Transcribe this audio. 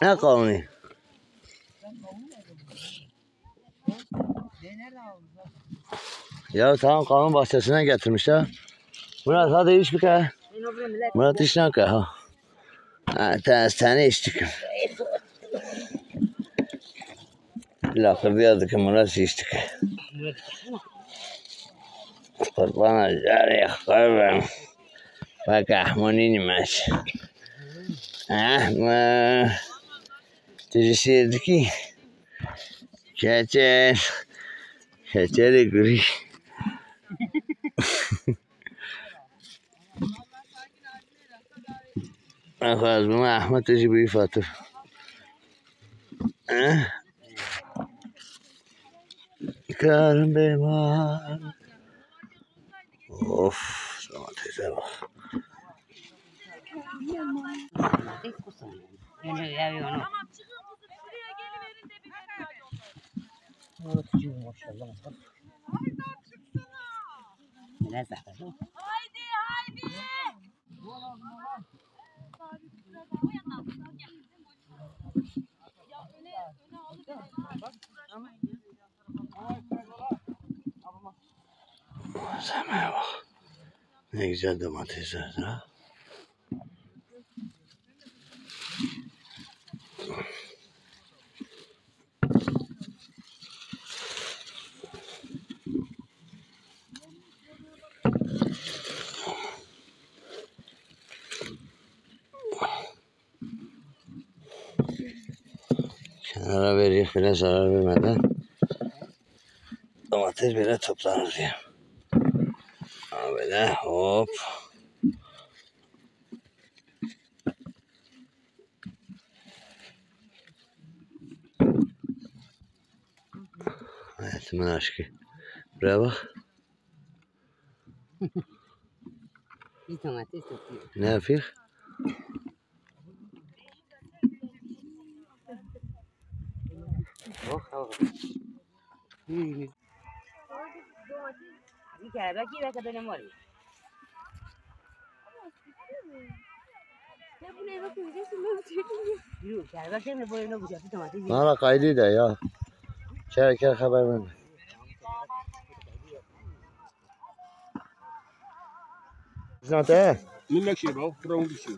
Ne kavunu? Ya tamam kavun bahçesine getirmişler. Murat hadi iç bir kere. Murat iç ne kadar ha? Ha tane içtik. Lafı diyorduk ki Murat içtik. Kurban acayip kurban. Bak ahmonini maç. Ahmon. Dizisi yedi ki. Keçer. Keçeri gri. Akaz bunu Ahmet Eci büyük fatır. Karım benim var. Of, domatese bak. Haydi haydi. Malzemeye bak. Ne güzel domatesler ha. Kenara veriyor bile zarar vermeden domates bile toplanır diye. Böyle hop. Hayatımın aşkı. Buraya bak. Bir domates topluyor. Ne yapıyor? Bir kere belki belki dönem var. Ya bu ne bakın resimde bir Yok, kere belki mi boyuna bu bir domates. Bana kaydı da ya. Ker haber verme. Zaten. Millet şey bak, brown bir şey.